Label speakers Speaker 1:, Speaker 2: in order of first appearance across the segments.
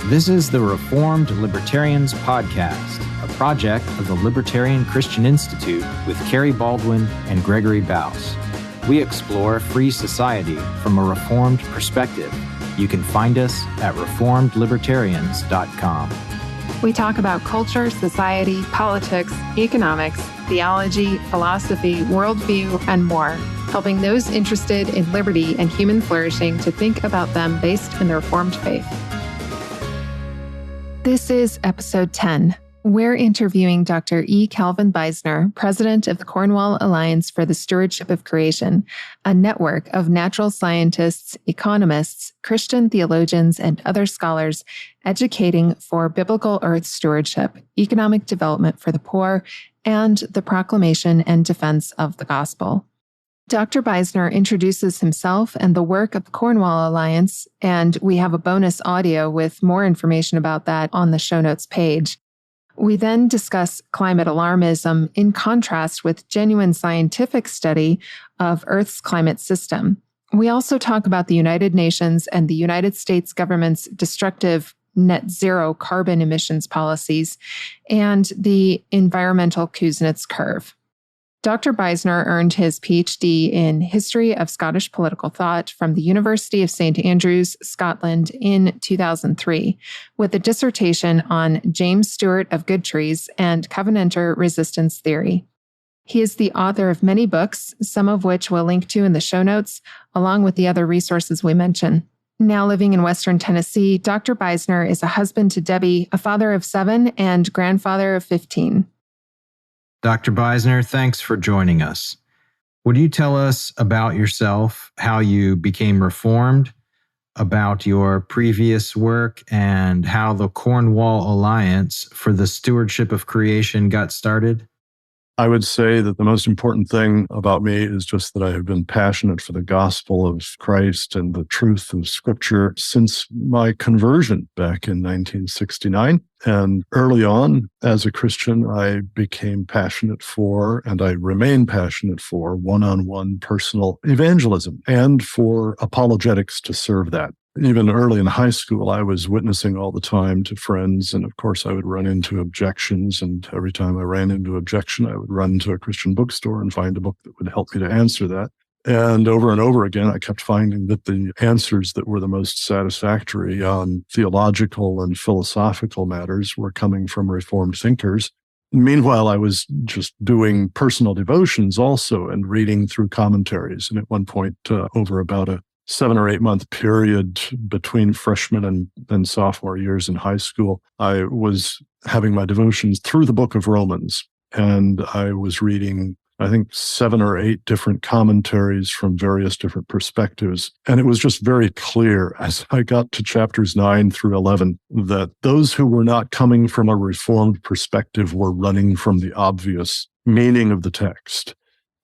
Speaker 1: This is the Reformed Libertarians Podcast, a project of the Libertarian Christian Institute with Kerry Baldwin and Gregory Baus. We explore free society from a Reformed perspective. You can find us at reformedlibertarians.com.
Speaker 2: We talk about culture, society, politics, economics, theology, philosophy, worldview, and more, helping those interested in liberty and human flourishing to think about them based in the Reformed faith. This is episode 10. We're interviewing Dr. E. Calvin Beisner, president of the Cornwall Alliance for the Stewardship of Creation, a network of natural scientists, economists, Christian theologians, and other scholars educating for biblical earth stewardship, economic development for the poor, and the proclamation and defense of the gospel. Dr. Beisner introduces himself and the work of the Cornwall Alliance, and we have a bonus audio with more information about that on the show notes page. We then discuss climate alarmism in contrast with genuine scientific study of Earth's climate system. We also talk about the United Nations and the United States government's destructive net zero carbon emissions policies and the environmental Kuznets curve. Dr. Beisner earned his PhD in History of Scottish Political Thought from the University of St. Andrews, Scotland in 2003, with a dissertation on James Stewart of Goodtrees and Covenanter resistance theory. He is the author of many books, some of which we'll link to in the show notes, along with the other resources we mention. Now living in Western Tennessee, Dr. Beisner is a husband to Debbie, a father of 7, and grandfather of 15.
Speaker 1: Dr. Beisner, thanks for joining us. Would you tell us about yourself, how you became Reformed, about your previous work, and how the Cornwall Alliance for the Stewardship of Creation got started?
Speaker 3: I would say that the most important thing about me is just that I have been passionate for the gospel of Christ and the truth of Scripture since my conversion back in 1969. And early on, as a Christian, I became passionate for, and I remain passionate for, one-on-one personal evangelism and for apologetics to serve that. Even early in high school, I was witnessing all the time to friends, and of course, I would run into objections, and every time I ran into objection, I would run to a Christian bookstore and find a book that would help me to answer that. And over again, I kept finding that the answers that were the most satisfactory on theological and philosophical matters were coming from Reformed thinkers. Meanwhile, I was just doing personal devotions also and reading through commentaries. And at one point, over about a 7 or 8 month period between freshman and sophomore years in high school, I was having my devotions through the book of Romans. And I was reading, I think, 7 or 8 different commentaries from various different perspectives. And it was just very clear as I got to chapters 9 through 11 that those who were not coming from a Reformed perspective were running from the obvious meaning of the text.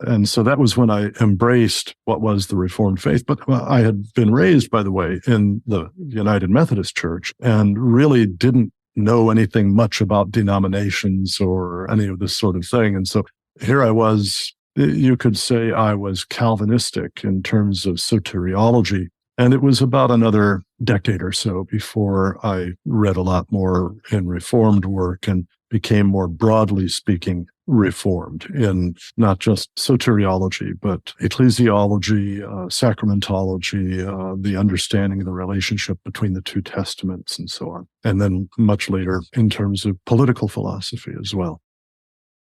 Speaker 3: And so that was when I embraced what was the Reformed faith. But I had been raised, by the way, in the United Methodist Church and really didn't know anything much about denominations or any of this sort of thing. And so here I was, you could say I was Calvinistic in terms of soteriology. And it was about another decade or so before I read a lot more in Reformed work and became more broadly speaking Reformed in not just soteriology, but ecclesiology, sacramentology, the understanding of the relationship between the two testaments and so on. And then much later in terms of political philosophy as well.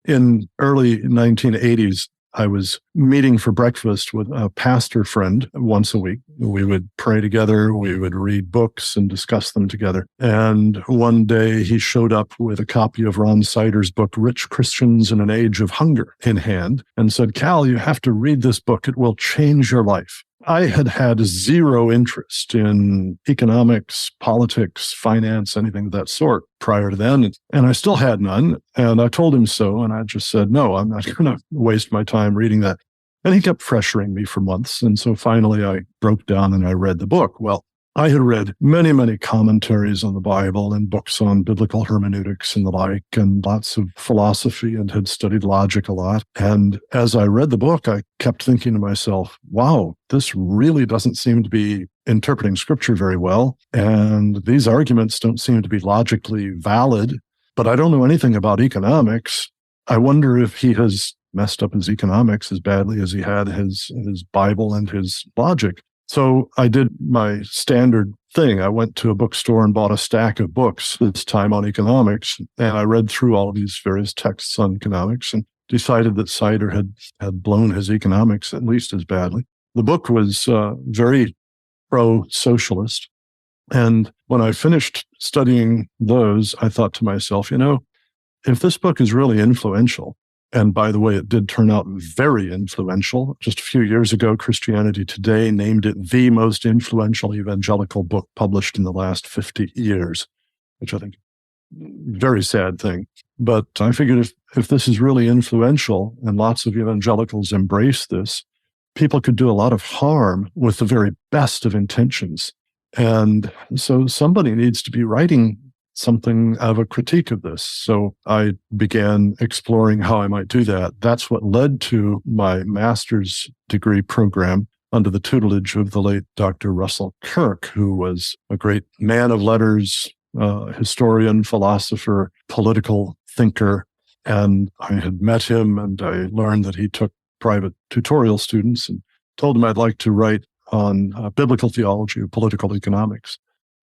Speaker 3: In early 1980s, I was meeting for breakfast with a pastor friend once a week. We would pray together. We would read books and discuss them together. And one day he showed up with a copy of Ron Sider's book, Rich Christians in an Age of Hunger, in hand and said, "Cal, you have to read this book. It will change your life." I had zero interest in economics, politics, finance, anything of that sort prior to then. And I still had none. And I told him so. And I just said, no, I'm not going to waste my time reading that. And he kept pressuring me for months. And so finally I broke down and I read the book. Well, I had read many, many commentaries on the Bible and books on biblical hermeneutics and the like, and lots of philosophy, and had studied logic a lot. And as I read the book, I kept thinking to myself, wow, this really doesn't seem to be interpreting scripture very well. And these arguments don't seem to be logically valid, but I don't know anything about economics. I wonder if he has messed up his economics as badly as he had his Bible and his logic. So I did my standard thing. I went to a bookstore and bought a stack of books, this time on economics, and I read through all of these various texts on economics and decided that Sider had blown his economics at least as badly. The book was very pro-socialist. And when I finished studying those, I thought to myself, if this book is really influential, and by the way, it did turn out very influential. Just a few years ago, Christianity Today named it the most influential evangelical book published in the last 50 years, which I think very sad thing. But I figured if this is really influential and lots of evangelicals embrace this, people could do a lot of harm with the very best of intentions. And so somebody needs to be writing something of a critique of this. So I began exploring how I might do that. That's what led to my master's degree program under the tutelage of the late Dr. Russell Kirk, who was a great man of letters, historian, philosopher, political thinker. And I had met him and I learned that he took private tutorial students and told him I'd like to write on biblical theology of political economics.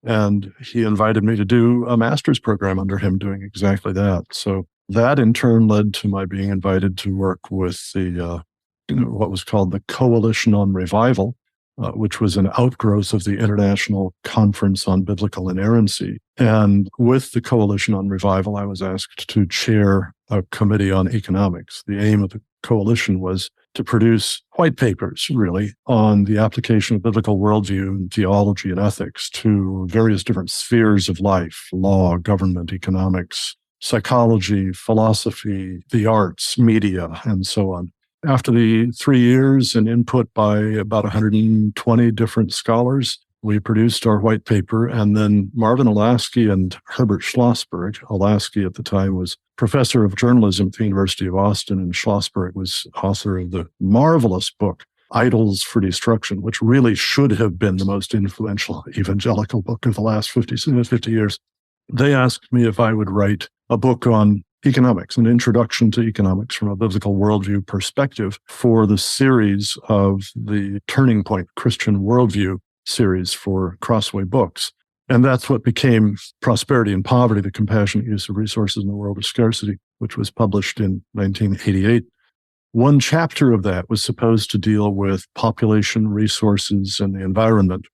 Speaker 3: And he invited me to do a master's program under him doing exactly that. So that in turn led to my being invited to work with the what was called the Coalition on Revival, which was an outgrowth of the International Conference on Biblical Inerrancy. And with the Coalition on Revival, I was asked to chair a committee on economics. The aim of the coalition was to produce white papers, really, on the application of biblical worldview and theology and ethics to various different spheres of life: law, government, economics, psychology, philosophy, the arts, media, and so on. After the 3 years and input by about 120 different scholars, we produced our white paper, and then Marvin Olasky and Herbert Schlossberg — Olasky at the time was professor of journalism at the University of Austin, and Schlossberg was author of the marvelous book, Idols for Destruction, which really should have been the most influential evangelical book of the last 50 years. They asked me if I would write a book on economics, an introduction to economics from a biblical worldview perspective, for the series of the Turning Point Christian Worldview series for Crossway Books. And that's what became Prosperity and Poverty, the Compassionate Use of Resources in the World of Scarcity, which was published in 1988. One chapter of that was supposed to deal with population, resources, and the environment.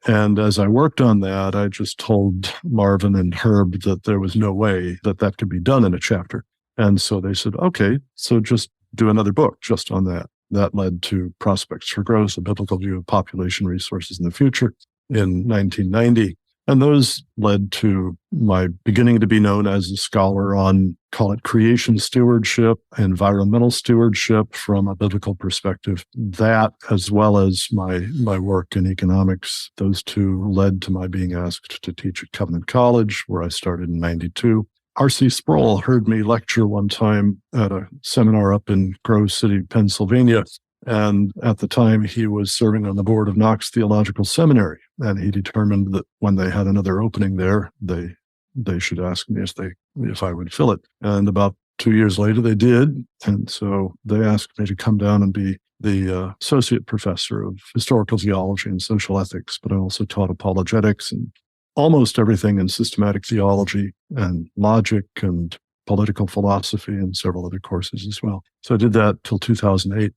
Speaker 3: And as I worked on that, I just told Marvin and Herb that there was no way that that could be done in a chapter. And so they said, okay, so just do another book just on that. That led to Prospects for Growth, a biblical view of population resources in the future, in 1990. And those led to my beginning to be known as a scholar on, call it, creation stewardship, environmental stewardship from a biblical perspective. That, as well as my work in economics, those two led to my being asked to teach at Covenant College, where I started in 92. R.C. Sproul heard me lecture one time at a seminar up in Grove City, Pennsylvania. And at the time, he was serving on the board of Knox Theological Seminary. And he determined that when they had another opening there, they should ask me if I would fill it. And about 2 years later, they did. And so they asked me to come down and be the associate professor of historical theology and social ethics. But I also taught apologetics and almost everything in systematic theology and logic and political philosophy and several other courses as well. So I did that till 2008.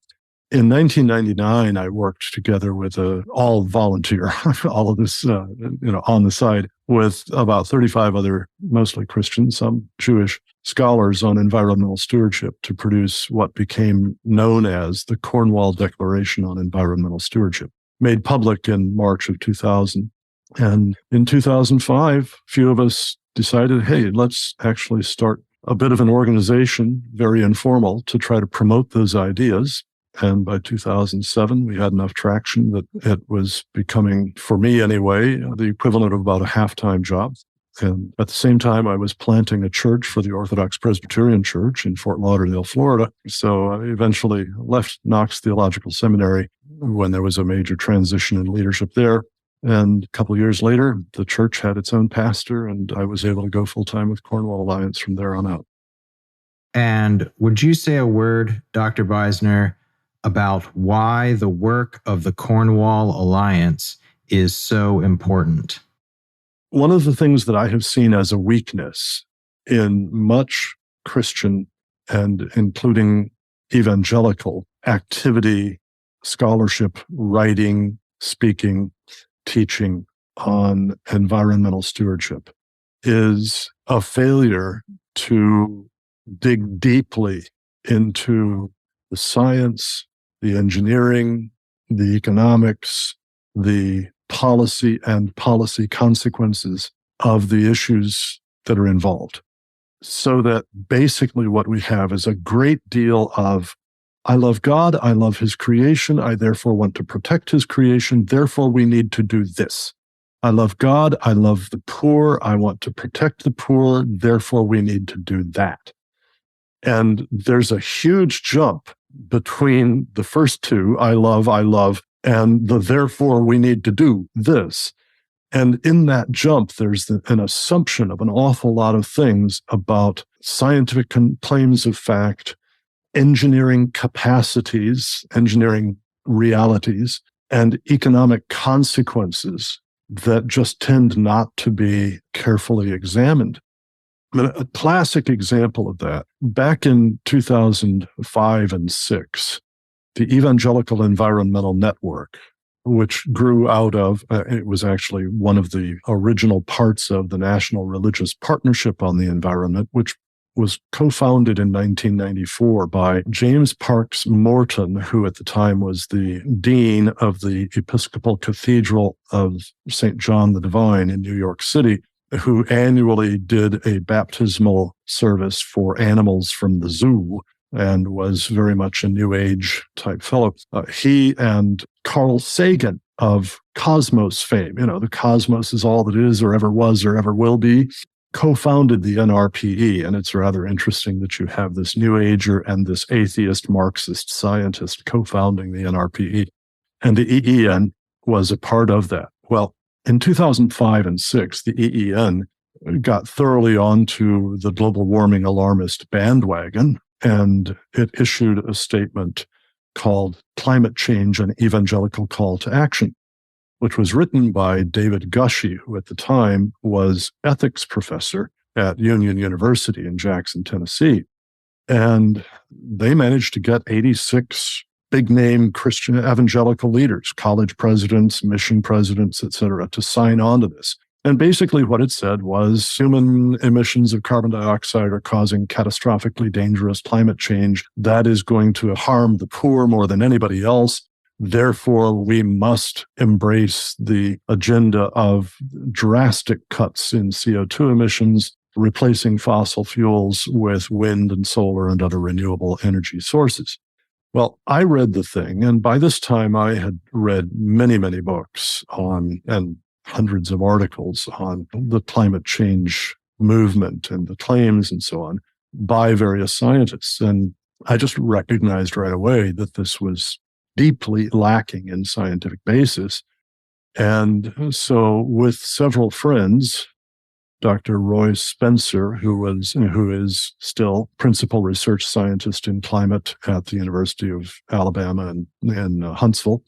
Speaker 3: In 1999, I worked together with all volunteer, all of this, on the side, with about 35 other, mostly Christian, some Jewish scholars on environmental stewardship to produce what became known as the Cornwall Declaration on Environmental Stewardship, made public in March of 2000. And in 2005, a few of us decided, hey, let's actually start a bit of an organization, very informal, to try to promote those ideas. And by 2007, we had enough traction that it was becoming, for me anyway, the equivalent of about a half-time job. And at the same time, I was planting a church for the Orthodox Presbyterian Church in Fort Lauderdale, Florida. So I eventually left Knox Theological Seminary when there was a major transition in leadership there, And a couple of years later, the church had its own pastor, and I was able to go full-time with Cornwall Alliance from there on out.
Speaker 1: And would you say a word, Dr. Beisner, about why the work of the Cornwall Alliance is so important?
Speaker 3: One of the things that I have seen as a weakness in much Christian and including evangelical activity, scholarship, writing, speaking, teaching on environmental stewardship is a failure to dig deeply into the science, the engineering, the economics, the policy and policy consequences of the issues that are involved. So that basically what we have is a great deal of, I love God, I love his creation, I therefore want to protect his creation, therefore we need to do this. I love God, I love the poor, I want to protect the poor, therefore we need to do that. And there's a huge jump between the first two, I love, and the therefore we need to do this. And in that jump, there's an assumption of an awful lot of things about scientific claims of fact, engineering capacities, engineering realities, and economic consequences that just tend not to be carefully examined. I mean, a classic example of that, back in 2005 and 6, the Evangelical Environmental Network, which grew out of, it was actually one of the original parts of the National Religious Partnership on the Environment, which was co-founded in 1994 by James Parks Morton, who at the time was the dean of the Episcopal Cathedral of St. John the Divine in New York City, who annually did a baptismal service for animals from the zoo and was very much a New Age type fellow. He and Carl Sagan of Cosmos fame, the cosmos is all that is or ever was or ever will be, co-founded the NRPE. And it's rather interesting that you have this New Ager and this atheist Marxist scientist co-founding the NRPE. And the EEN was a part of that. Well, in 2005 and 6, the EEN got thoroughly onto the global warming alarmist bandwagon, and it issued a statement called Climate Change: An Evangelical Call to Action, which was written by David Gushee, who at the time was ethics professor at Union University in Jackson, Tennessee. And they managed to get 86 big-name Christian evangelical leaders, college presidents, mission presidents, et cetera, to sign on to this. And basically what it said was human emissions of carbon dioxide are causing catastrophically dangerous climate change that is going to harm the poor more than anybody else. Therefore, we must embrace the agenda of drastic cuts in CO2 emissions, replacing fossil fuels with wind and solar and other renewable energy sources. Well, I read the thing, and by this time I had read many, many books on and hundreds of articles on the climate change movement and the claims and so on by various scientists. And I just recognized right away that this was deeply lacking in scientific basis. And so with several friends, Dr. Roy Spencer, who is still principal research scientist in climate at the University of Alabama in Huntsville,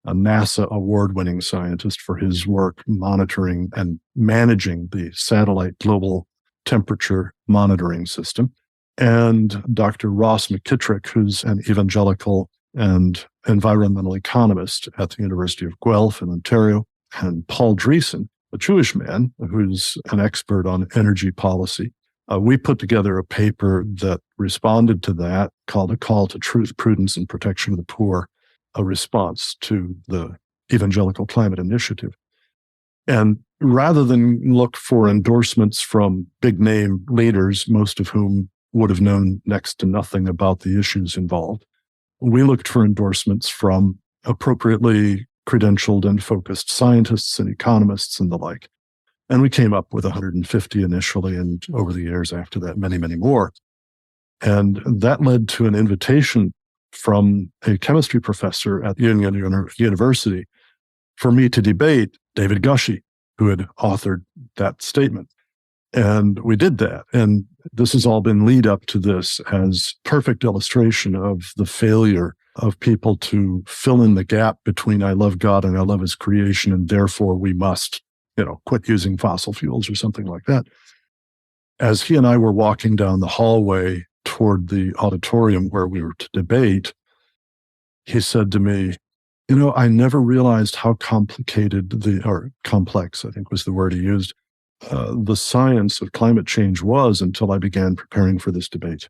Speaker 3: a NASA award-winning scientist for his work monitoring and managing the satellite global temperature monitoring system, and Dr. Ross McKittrick, who's an evangelical and environmental economist at the University of Guelph in Ontario, and Paul Dreesen, a Jewish man who's an expert on energy policy. We put together a paper that responded to that, called A Call to Truth, Prudence, and Protection of the Poor, a response to the Evangelical Climate Initiative. And rather than look for endorsements from big-name leaders, most of whom would have known next to nothing about the issues involved, we looked for endorsements from appropriately credentialed and focused scientists and economists and the like. And we came up with 150 initially, and over the years after that, many, many more. And that led to an invitation from a chemistry professor at Union University for me to debate David Gushee, who had authored that statement. And we did that. And this has all been lead up to this as perfect illustration of the failure of people to fill in the gap between I love God and I love his creation, and therefore we must, quit using fossil fuels or something like that. As he and I were walking down the hallway toward the auditorium where we were to debate, he said to me, I never realized how complicated or complex, I think was the word he used, the science of climate change was until I began preparing for this debate.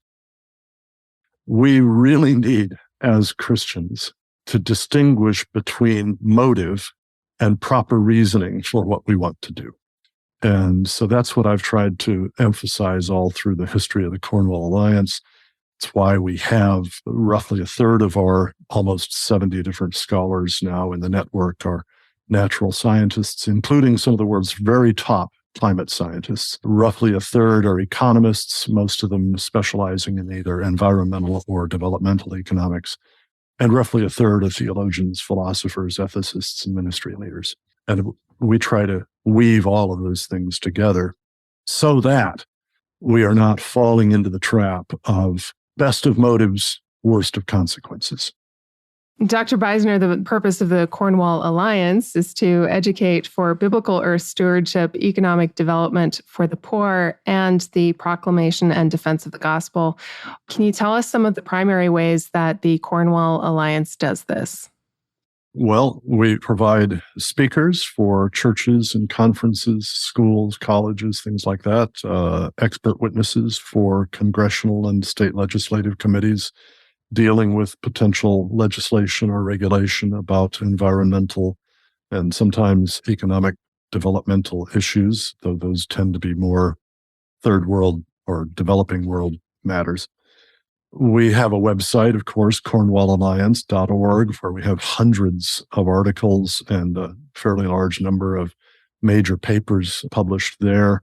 Speaker 3: We really need, as Christians, to distinguish between motive and proper reasoning for what we want to do. And so that's what I've tried to emphasize all through the history of the Cornwall Alliance. It's why we have roughly a third of our almost 70 different scholars now in the network are natural scientists, including some of the world's very top climate scientists. Roughly a third are economists, most of them specializing in either environmental or developmental economics. And roughly a third are theologians, philosophers, ethicists, and ministry leaders. And we try to weave all of those things together so that we are not falling into the trap of best of motives, worst of consequences.
Speaker 2: Dr. Beisner, the purpose of the Cornwall Alliance is to educate for biblical earth stewardship, economic development for the poor, and the proclamation and defense of the gospel. Can you tell us some of the primary ways that the Cornwall Alliance does this?
Speaker 3: Well, we provide speakers for churches and conferences, schools, colleges, things like that, expert witnesses for congressional and state legislative committees dealing with potential legislation or regulation about environmental and sometimes economic developmental issues, though those tend to be more third world or developing world matters. We have a website, of course, cornwallalliance.org, where we have hundreds of articles and a fairly large number of major papers published there.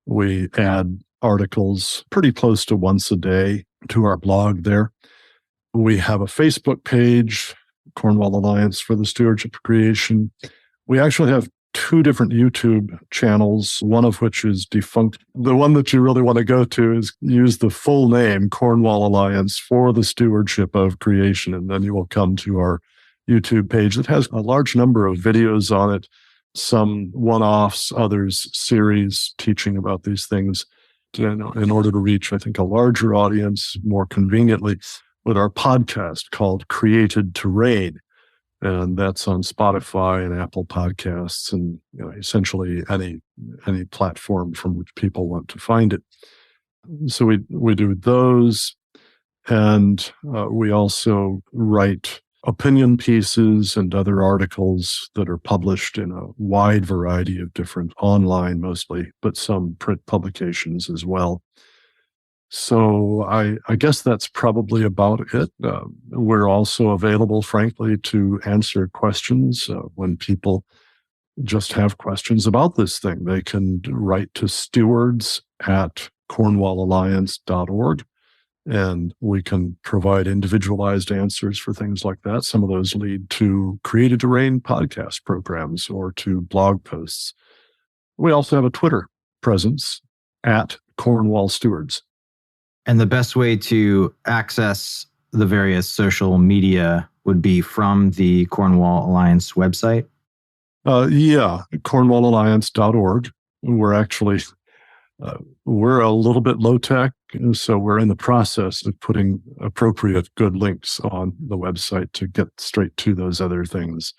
Speaker 3: We add articles pretty close to once a day to our blog there. We have a Facebook page, Cornwall Alliance for the Stewardship of Creation. We actually have 2 different YouTube channels, one of which is defunct. The one that you really want to go to is use the full name, Cornwall Alliance for the Stewardship of Creation, and then you will come to our YouTube page that has a large number of videos on it, some one-offs, others series teaching about these things in order to reach, I think, a larger audience more conveniently with our podcast called Created to Reign. And that's on Spotify and Apple Podcasts and essentially any platform from which people want to find it. So we do those. And we also write opinion pieces and other articles that are published in a wide variety of different online mostly, but some print publications as well. So I guess that's probably about it. We're also available, frankly, to answer questions when people just have questions about this thing. They can write to stewards@cornwallalliance.org, and we can provide individualized answers for things like that. Some of those lead to Created to Reign podcast programs or to blog posts. We also have a Twitter presence @CornwallStewards.
Speaker 1: And the best way to access the various social media would be from the Cornwall Alliance website?
Speaker 3: Cornwallalliance.org. We're actually, we're a little bit low tech, so we're in the process of putting appropriate good links on the website to get straight to those other things.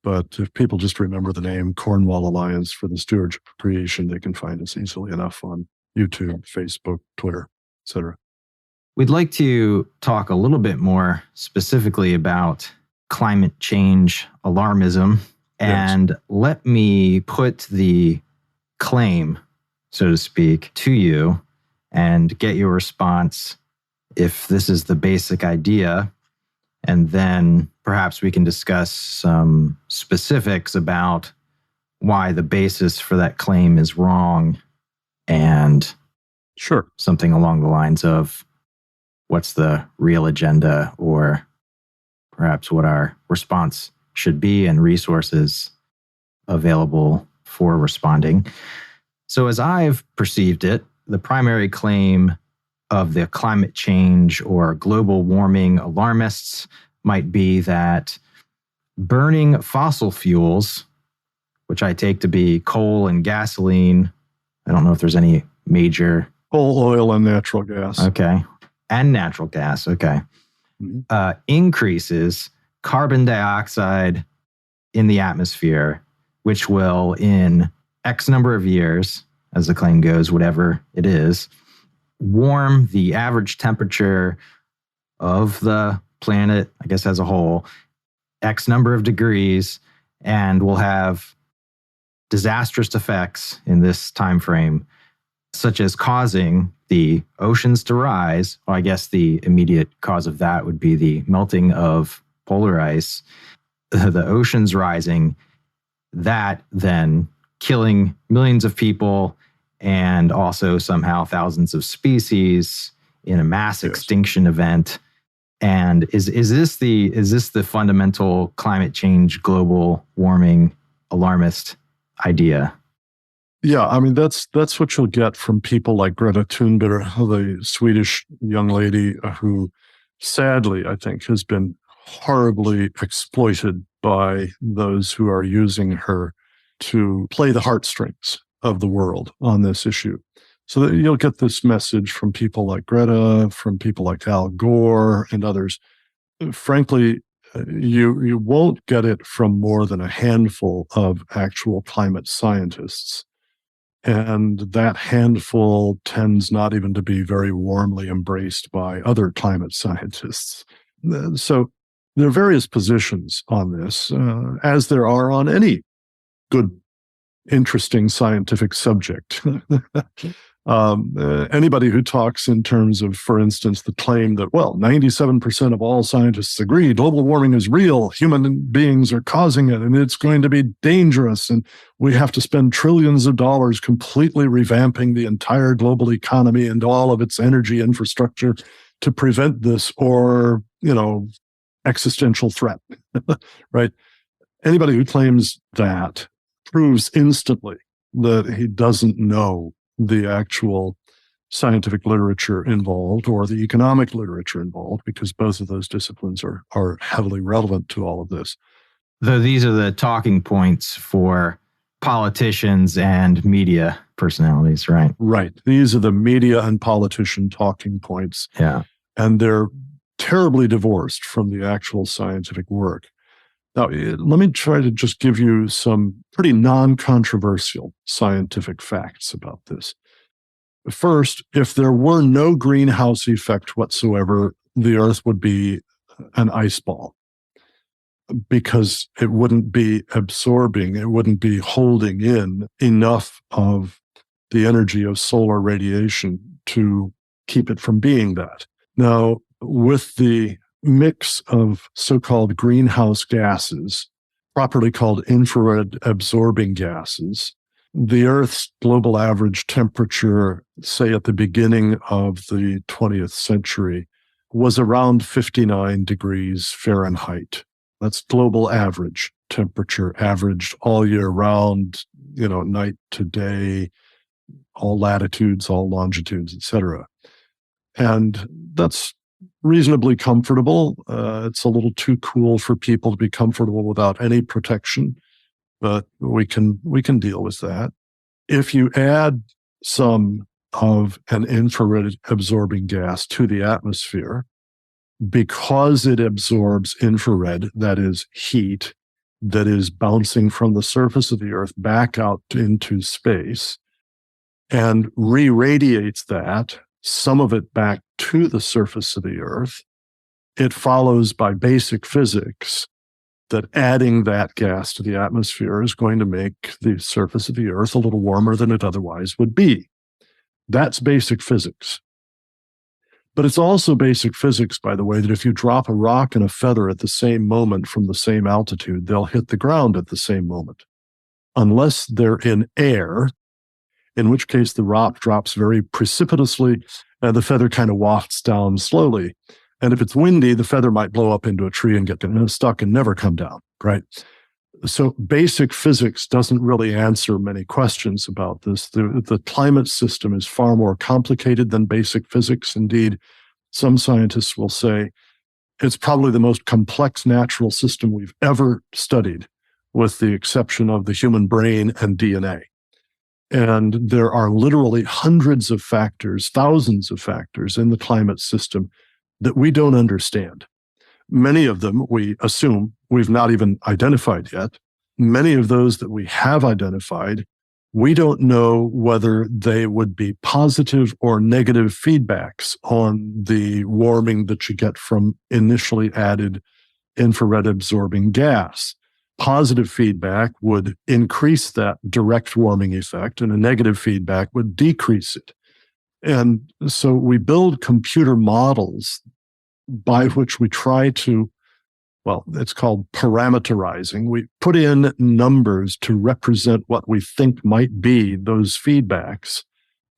Speaker 3: But if people just remember the name Cornwall Alliance for the Stewardship of Creation, they can find us easily enough on YouTube, Facebook, Twitter, etc.
Speaker 1: We'd like to talk a little bit more specifically about climate change alarmism. And yes, let me put the claim, so to speak, to you and get your response if this is the basic idea. And then perhaps we can discuss some specifics about why the basis for that claim is wrong and
Speaker 3: sure,
Speaker 1: something along the lines of what's the real agenda, or perhaps what our response should be and resources available for responding. So as I've perceived it, the primary claim of the climate change or global warming alarmists might be that burning fossil fuels, which I take to be coal and gasoline, I don't know if there's any major...
Speaker 3: Coal, oil, and natural gas.
Speaker 1: Okay. And natural gas. Okay. Increases carbon dioxide in the atmosphere, which will, in X number of years, as the claim goes, whatever it is, warm the average temperature of the planet, I guess as a whole, X number of degrees, and will have disastrous effects in this time frame, such as causing the oceans to rise. Well, I guess the immediate cause of that would be the melting of polar ice, the oceans rising, that then killing millions of people and also somehow thousands of species in a mass extinction event. And is this the fundamental climate change, global warming alarmist idea?
Speaker 3: Yeah, I mean, that's what you'll get from people like Greta Thunberg, the Swedish young lady who sadly, I think, has been horribly exploited by those who are using her to play the heartstrings of the world on this issue. So that you'll get this message from people like Greta, from people like Al Gore and others. Frankly, you won't get it from more than a handful of actual climate scientists. And that handful tends not even to be very warmly embraced by other climate scientists. So there are various positions on this, as there are on any good, interesting scientific subject. Anybody who talks in terms of, for instance, the claim that, 97% of all scientists agree global warming is real, human beings are causing it, and it's going to be dangerous, and we have to spend trillions of dollars completely revamping the entire global economy and all of its energy infrastructure to prevent this, or, existential threat, right? Anybody who claims that proves instantly that he doesn't know the actual scientific literature involved or the economic literature involved, because both of those disciplines are heavily relevant to all of this.
Speaker 1: Though these are the talking points for politicians and media personalities, right?
Speaker 3: Right. These are the media and politician talking points.
Speaker 1: Yeah.
Speaker 3: And they're terribly divorced from the actual scientific work. Now, let me try to just give you some pretty non-controversial scientific facts about this. First, if there were no greenhouse effect whatsoever, the Earth would be an ice ball, because it wouldn't be absorbing, it wouldn't be holding in enough of the energy of solar radiation to keep it from being that. Now, with the mix of so-called greenhouse gases, properly called infrared absorbing gases, the Earth's global average temperature, say at the beginning of the 20th century, was around 59 degrees Fahrenheit. That's global average temperature, averaged all year round, night to day, all latitudes, all longitudes, etc. And that's reasonably comfortable. It's a little too cool for people to be comfortable without any protection, but we can deal with that. If you add some of an infrared absorbing gas to the atmosphere, because it absorbs infrared, that is heat, that is bouncing from the surface of the Earth back out into space, and re-radiates that, some of it back to the surface of the Earth, it follows by basic physics that adding that gas to the atmosphere is going to make the surface of the Earth a little warmer than it otherwise would be. That's basic physics. But it's also basic physics, by the way, that if you drop a rock and a feather at the same moment from the same altitude, they'll hit the ground at the same moment. Unless they're in air, in which case the rock drops very precipitously and the feather kind of wafts down slowly. And if it's windy, the feather might blow up into a tree and get stuck and never come down, right? So basic physics doesn't really answer many questions about this. The climate system is far more complicated than basic physics. Indeed, some scientists will say it's probably the most complex natural system we've ever studied, with the exception of the human brain and DNA. And there are literally hundreds of factors, thousands of factors in the climate system that we don't understand. Many of them we assume we've not even identified yet. Many of those that we have identified, we don't know whether they would be positive or negative feedbacks on the warming that you get from initially added infrared absorbing gas. Positive feedback would increase that direct warming effect, and a negative feedback would decrease it. And so we build computer models by which we try to, well, it's called parameterizing. We put in numbers to represent what we think might be those feedbacks.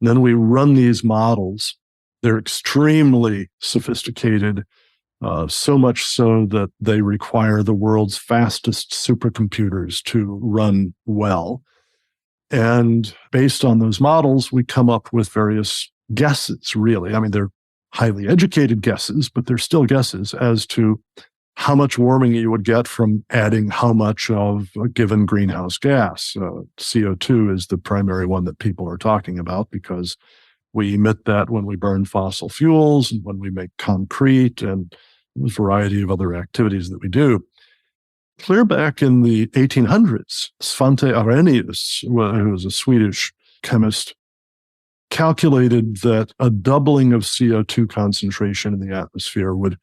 Speaker 3: And then we run these models. They're extremely sophisticated, so much so that they require the world's fastest supercomputers to run well. And based on those models, we come up with various guesses, really. I mean, they're highly educated guesses, but they're still guesses as to how much warming you would get from adding how much of a given greenhouse gas. CO2 is the primary one that people are talking about because we emit that when we burn fossil fuels and when we make concrete and a variety of other activities that we do. Clear back in the 1800s, Svante Arrhenius, who was a Swedish chemist, calculated that a doubling of CO2 concentration in the atmosphere would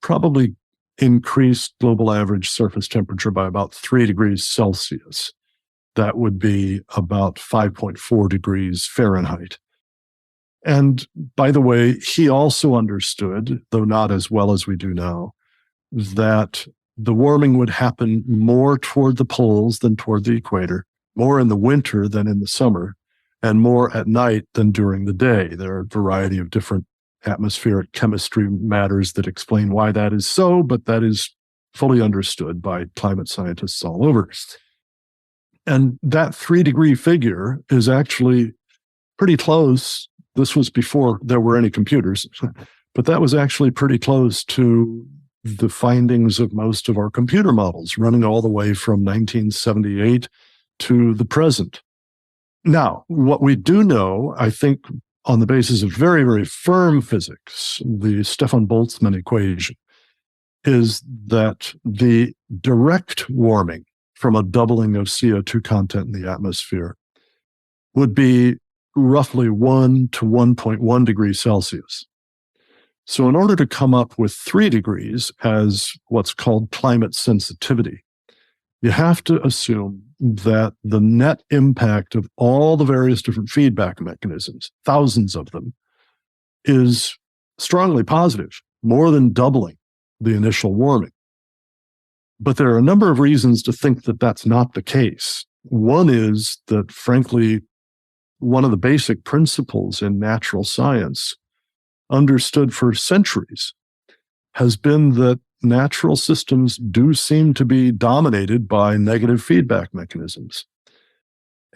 Speaker 3: probably increase global average surface temperature by about 3 degrees Celsius. That would be about 5.4 degrees Fahrenheit. And by the way, he also understood, though not as well as we do now, that the warming would happen more toward the poles than toward the equator, more in the winter than in the summer, and more at night than during the day. There are a variety of different atmospheric chemistry matters that explain why that is so, but that is fully understood by climate scientists all over. And that 3-degree figure is actually pretty close. This was before there were any computers, but that was actually pretty close to the findings of most of our computer models, running all the way from 1978 to the present. Now, what we do know, I think, on the basis of very, very firm physics, the Stefan Boltzmann equation, is that the direct warming from a doubling of CO2 content in the atmosphere would be roughly 1 to 1.1 degrees Celsius. So in order to come up with 3 degrees as what's called climate sensitivity, you have to assume that the net impact of all the various different feedback mechanisms, thousands of them, is strongly positive, more than doubling the initial warming. But there are a number of reasons to think that that's not the case. One is that, frankly, one of the basic principles in natural science, understood for centuries, has been that natural systems do seem to be dominated by negative feedback mechanisms.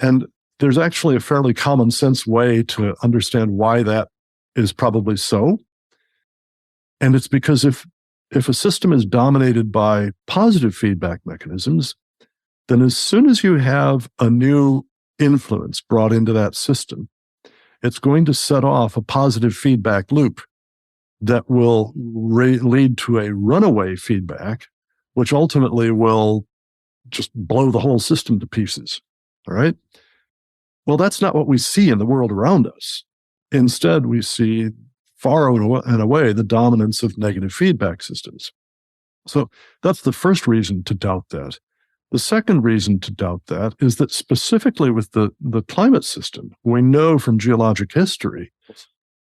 Speaker 3: And there's actually a fairly common sense way to understand why that is probably so. And it's because if a system is dominated by positive feedback mechanisms, then as soon as you have a new influence brought into that system, it's going to set off a positive feedback loop that will lead to a runaway feedback, which ultimately will just blow the whole system to pieces. All right? Well, that's not what we see in the world around us. Instead, we see far and away the dominance of negative feedback systems. So that's the first reason to doubt that. The second reason to doubt that is that specifically with the climate system, we know from geologic history,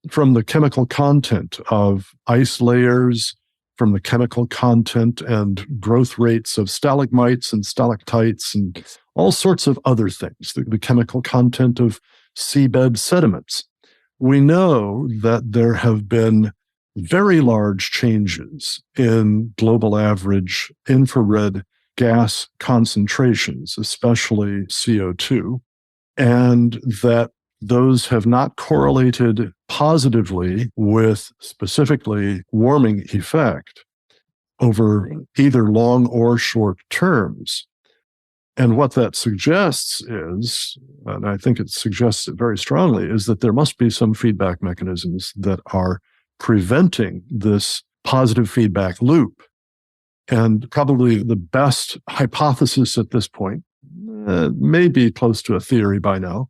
Speaker 3: from the chemical content of ice layers, from the chemical content and growth rates of stalagmites and stalactites and all sorts of other things, the chemical content of seabed sediments. We know that there have been very large changes in global average infrared gas concentrations, especially CO2, and that those have not correlated positively with specifically warming effect over either long or short terms. And what that suggests is, and I think it suggests it very strongly, is that there must be some feedback mechanisms that are preventing this positive feedback loop. And probably the best hypothesis at this point, may be close to a theory by now,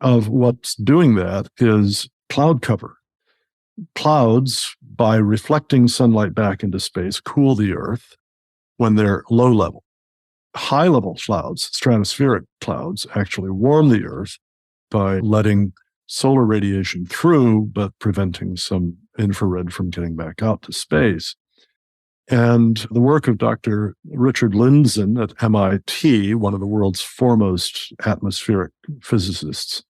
Speaker 3: of what's doing that is cloud cover. Clouds, by reflecting sunlight back into space, cool the Earth when they're low level. High level clouds, stratospheric clouds, actually warm the Earth by letting solar radiation through, but preventing some infrared from getting back out to space. And the work of Dr. Richard Lindzen at MIT, one of the world's foremost atmospheric physicists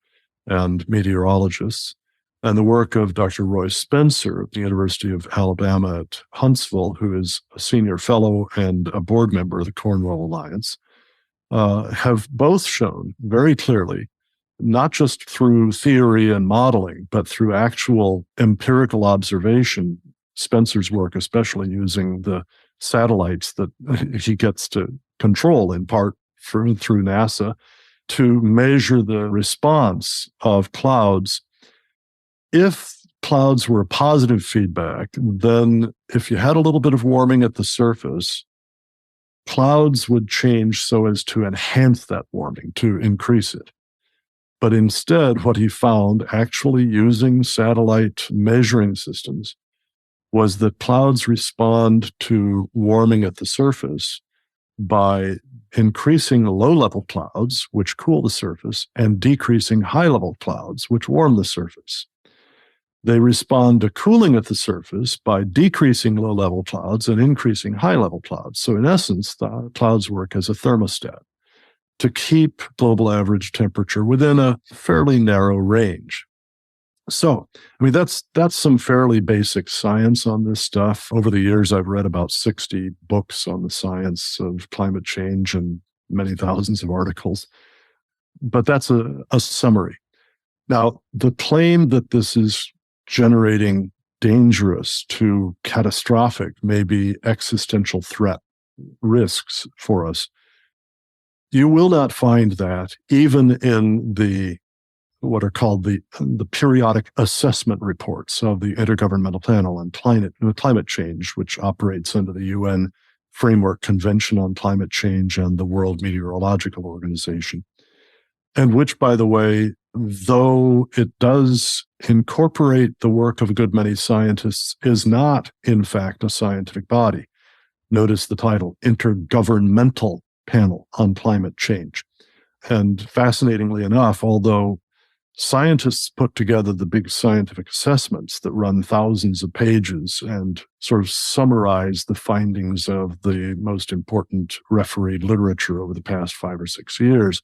Speaker 3: and meteorologists, and the work of Dr. Roy Spencer at the University of Alabama at Huntsville, who is a senior fellow and a board member of the Cornwall Alliance, have both shown very clearly, not just through theory and modeling, but through actual empirical observation, Spencer's work, especially using the satellites that he gets to control in part through NASA, to measure the response of clouds. If clouds were positive feedback, then if you had a little bit of warming at the surface, clouds would change so as to enhance that warming, to increase it. But instead, what he found, actually using satellite measuring systems, was that clouds respond to warming at the surface by increasing low-level clouds, which cool the surface, and decreasing high-level clouds, which warm the surface. They respond to cooling at the surface by decreasing low-level clouds and increasing high-level clouds. So in essence, the clouds work as a thermostat to keep global average temperature within a fairly narrow range. So, I mean, that's some fairly basic science on this stuff. Over the years, I've read about 60 books on the science of climate change and many thousands of articles. But that's a summary. Now, the claim that this is generating dangerous to catastrophic, maybe existential threat risks for us, you will not find that even in the what are called the periodic assessment reports of the Intergovernmental Panel on Climate Change, which operates under the UN Framework Convention on Climate Change and the World Meteorological Organization, and which, by the way, though it does incorporate the work of a good many scientists, is not, in fact, a scientific body. Notice the title, Intergovernmental Panel on Climate Change. And fascinatingly enough, although scientists put together the big scientific assessments that run thousands of pages and sort of summarize the findings of the most important refereed literature over the past 5 or 6 years,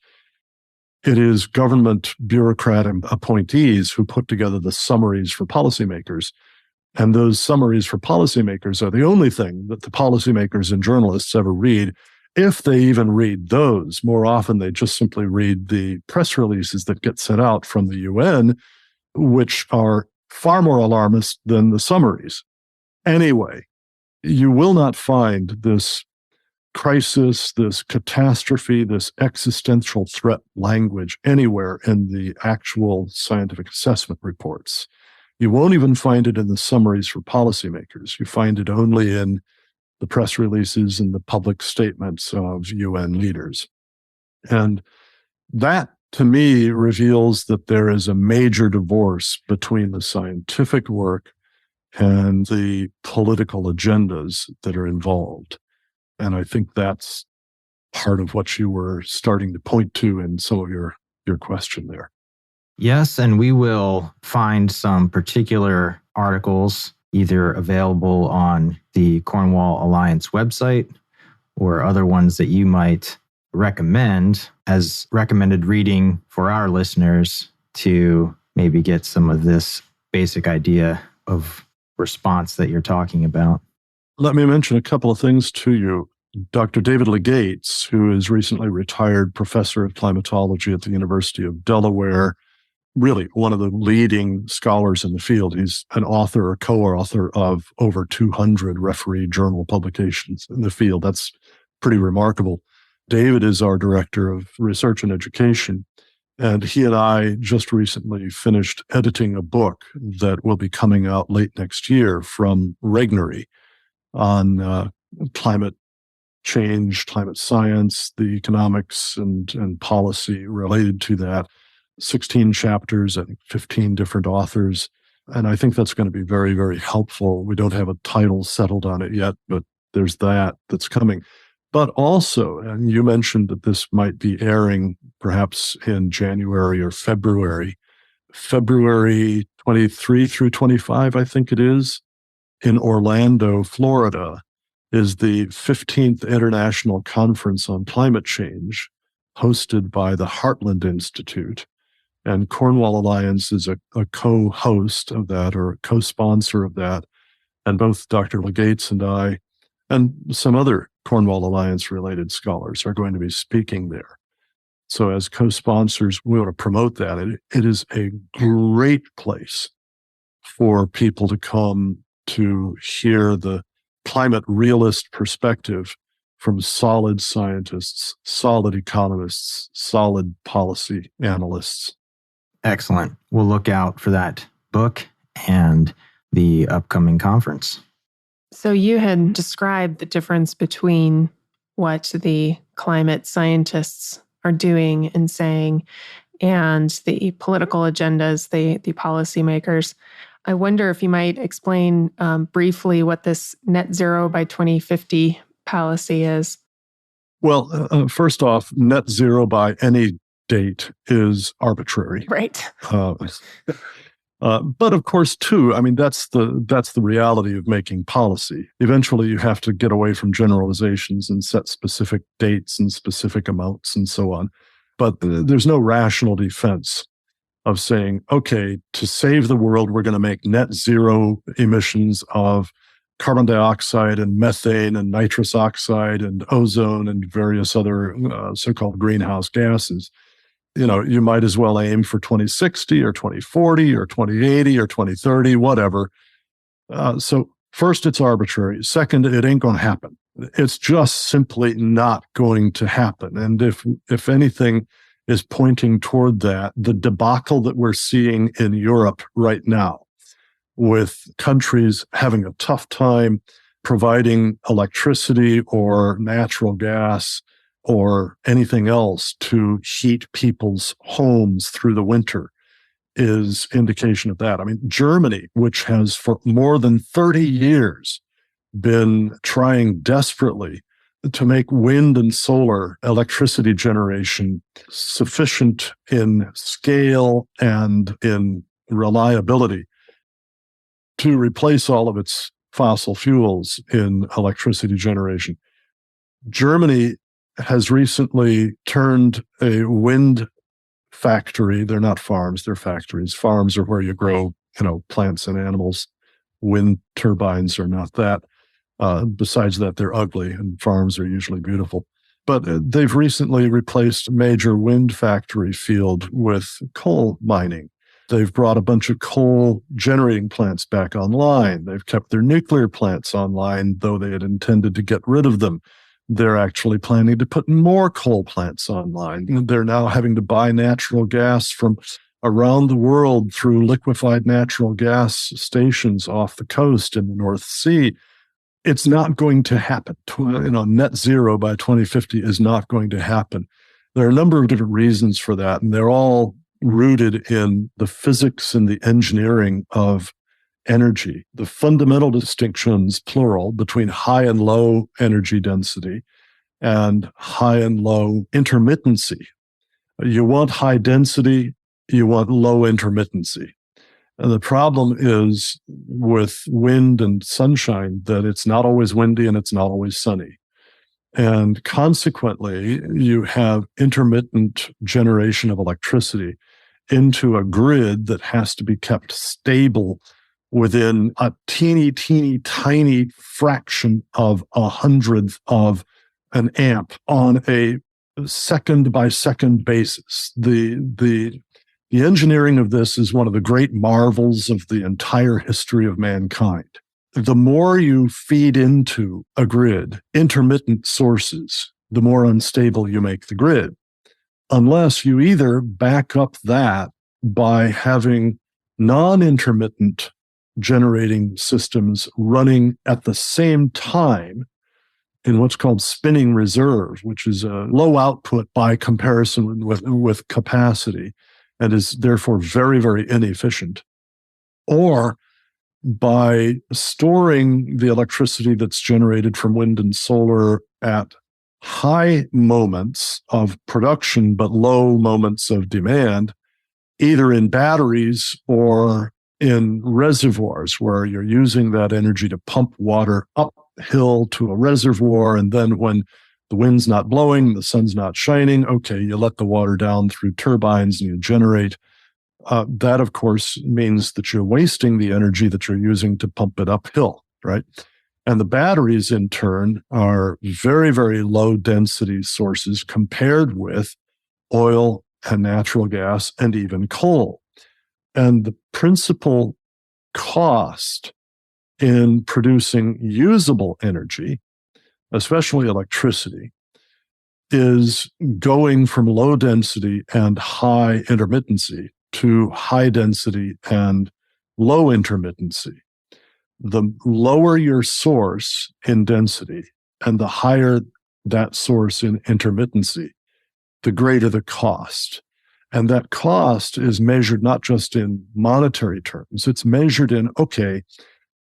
Speaker 3: it is government bureaucrat appointees who put together the summaries for policymakers. And those summaries for policymakers are the only thing that the policymakers and journalists ever read. If they even read those, more often they just simply read the press releases that get sent out from the UN, which are far more alarmist than the summaries. Anyway, you will not find this crisis, this catastrophe, this existential threat language anywhere in the actual scientific assessment reports. You won't even find it in the summaries for policymakers. You find it only in the press releases and the public statements of UN leaders. And that, to me, reveals that there is a major divorce between the scientific work and the political agendas that are involved. And I think that's part of what you were starting to point to in some of your question there.
Speaker 1: Yes, and we will find some particular articles either available on the Cornwall Alliance website or other ones that you might recommend as recommended reading for our listeners to maybe get some of this basic idea of response that you're talking about.
Speaker 3: Let me mention a couple of things to you. Dr. David Legates, who is recently retired professor of climatology at the University of Delaware, really one of the leading scholars in the field. He's an author or co-author of over 200 referee journal publications in the field. That's pretty remarkable. David is our director of research and education, and he and I just recently finished editing a book that will be coming out late next year from Regnery on climate change, climate science, the economics and policy related to that. 16 chapters and 15 different authors. And I think that's going to be very, very helpful. We don't have a title settled on it yet, but there's that's coming. But also, and you mentioned that this might be airing perhaps in January or February 23 through 25, I think it is, in Orlando, Florida, is the 15th International Conference on Climate Change, hosted by the Heartland Institute. And Cornwall Alliance is a co-host of that, or a co-sponsor of that. And both Dr. Legates and I, and some other Cornwall Alliance-related scholars are going to be speaking there. So as co-sponsors, we want to promote that. It is a great place for people to come to hear the climate realist perspective from solid scientists, solid economists, solid policy analysts.
Speaker 1: Excellent. We'll look out for that book and the upcoming conference.
Speaker 2: So you had described the difference between what the climate scientists are doing and saying and the political agendas, the policymakers. I wonder if you might explain briefly what this net zero by 2050 policy is.
Speaker 3: Well, first off, net zero by any date is arbitrary.
Speaker 2: Right.
Speaker 3: But of course, too, I mean, that's the reality of making policy. Eventually, you have to get away from generalizations and set specific dates and specific amounts and so on. But there's no rational defense of saying, okay, to save the world, we're going to make net zero emissions of carbon dioxide and methane and nitrous oxide and ozone and various other so-called greenhouse gases. You might as well aim for 2060 or 2040 or 2080 or 2030, whatever. So first, it's arbitrary. Second, it ain't going to happen. It's just simply not going to happen. And if anything is pointing toward that, the debacle that we're seeing in Europe right now, with countries having a tough time providing electricity or natural gas or anything else to heat people's homes through the winter, is indication of that. I mean, Germany, which has for more than 30 years been trying desperately to make wind and solar electricity generation sufficient in scale and in reliability to replace all of its fossil fuels in electricity generation. Germany has recently turned a wind factory. They're not farms, they're factories. Farms are where you grow, plants and animals. Wind turbines are not that. Besides that, they're ugly, and farms are usually beautiful. But they've recently replaced a major wind factory field with coal mining. They've brought a bunch of coal generating plants back online. They've kept their nuclear plants online, though they had intended to get rid of them. They're actually planning to put more coal plants online. They're now having to buy natural gas from around the world through liquefied natural gas stations off the coast in the North Sea. It's not going to happen. Net zero by 2050 is not going to happen. There are a number of different reasons for that, and they're all rooted in the physics and the engineering of energy. The fundamental distinctions, plural, between high and low energy density and high and low intermittency. You want high density, you want low intermittency. And the problem is with wind and sunshine that it's not always windy and it's not always sunny. And consequently, you have intermittent generation of electricity into a grid that has to be kept stable within a teeny, teeny, tiny fraction of a hundredth of an amp on a second by second basis. The engineering of this is one of the great marvels of the entire history of mankind. The more you feed into a grid intermittent sources, the more unstable you make the grid, unless you either back up that by having non-intermittent generating systems running at the same time in what's called spinning reserve, which is a low output by comparison with capacity and is therefore very, very inefficient, or by storing the electricity that's generated from wind and solar at high moments of production but low moments of demand, either in batteries or in reservoirs where you're using that energy to pump water uphill to a reservoir. And then when the wind's not blowing, the sun's not shining, okay, you let the water down through turbines and you generate. That, of course, means that you're wasting the energy that you're using to pump it uphill, right? And the batteries, in turn, are very, very low density sources compared with oil and natural gas and even coal. And the principal cost in producing usable energy, especially electricity, is going from low density and high intermittency to high density and low intermittency. The lower your source in density and the higher that source in intermittency, the greater the cost. And that cost is measured not just in monetary terms, it's measured in, okay,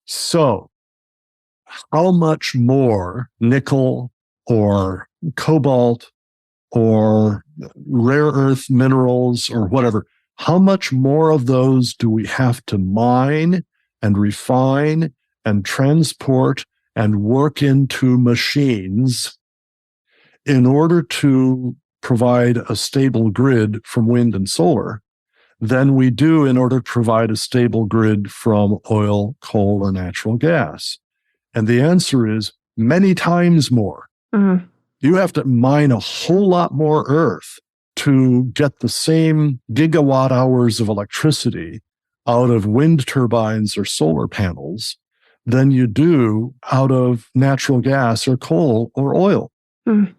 Speaker 3: so how much more nickel or cobalt or rare earth minerals or whatever, how much more of those do we have to mine and refine and transport and work into machines in order to provide a stable grid from wind and solar than we do in order to provide a stable grid from oil, coal, or natural gas? And the answer is many times more. Mm-hmm. You have to mine a whole lot more earth to get the same gigawatt hours of electricity out of wind turbines or solar panels than you do out of natural gas or coal or oil. Mm.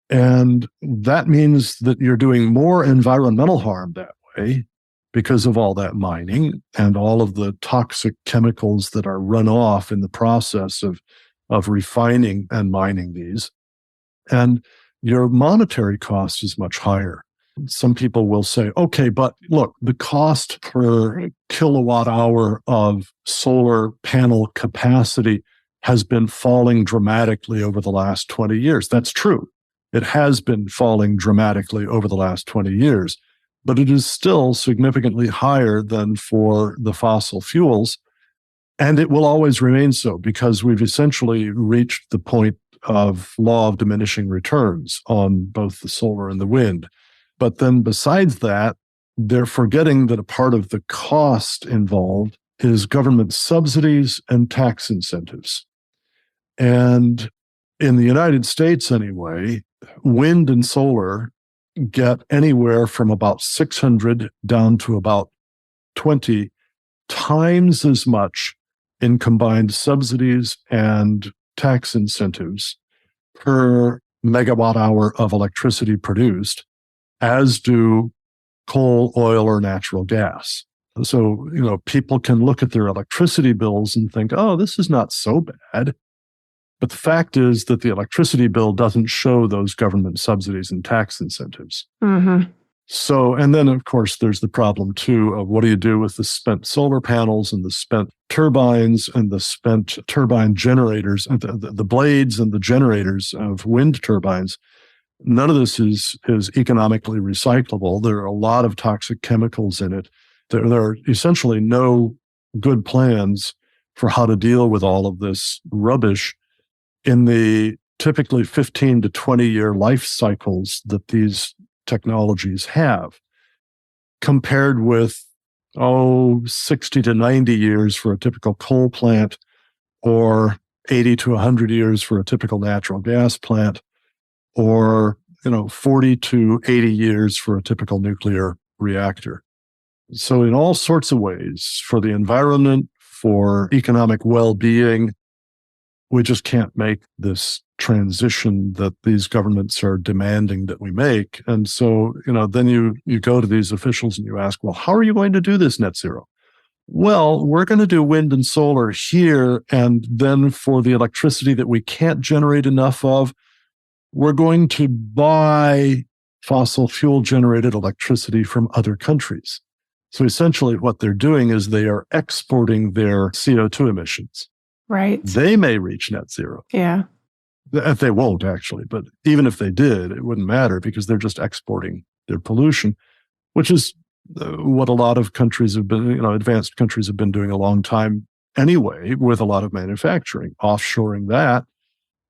Speaker 3: And that means that you're doing more environmental harm that way because of all that mining and all of the toxic chemicals that are run off in the process of refining and mining these. And your monetary cost is much higher. Some people will say, okay, but look, the cost per kilowatt hour of solar panel capacity has been falling dramatically over the last 20 years. That's true. It has been falling dramatically over the last 20 years, but it is still significantly higher than for the fossil fuels. And it will always remain so because we've essentially reached the point of law of diminishing returns on both the solar and the wind. But then besides that, they're forgetting that a part of the cost involved is government subsidies and tax incentives. And in the United States anyway, wind and solar get anywhere from about 600 down to about 20 times as much in combined subsidies and tax incentives per megawatt hour of electricity produced as do coal, oil, or natural gas. So, people can look at their electricity bills and think, oh, this is not so bad. But the fact is that the electricity bill doesn't show those government subsidies and tax incentives. Mm-hmm. So, and then, of course, there's the problem, too, of what do you do with the spent solar panels and the spent turbines and the spent turbine generators, the blades and the generators of wind turbines. None of this is economically recyclable. There are a lot of toxic chemicals in it. There are essentially no good plans for how to deal with all of this rubbish in the typically 15 to 20-year life cycles that these technologies have, compared with, 60 to 90 years for a typical coal plant or 80 to 100 years for a typical natural gas plant. or 40 to 80 years for a typical nuclear reactor. So in all sorts of ways, for the environment, for economic well-being, we just can't make this transition that these governments are demanding that we make. And so, then you go to these officials and you ask, well, how are you going to do this net zero? Well, we're going to do wind and solar here. And then for the electricity that we can't generate enough of, we're going to buy fossil fuel generated electricity from other countries. So essentially what they're doing is they are exporting their CO2 emissions.
Speaker 2: Right.
Speaker 3: They may reach net zero.
Speaker 2: Yeah.
Speaker 3: They won't actually, but even if they did, it wouldn't matter because they're just exporting their pollution, which is what a lot of countries have been, advanced countries have been doing a long time anyway, with a lot of manufacturing, offshoring that.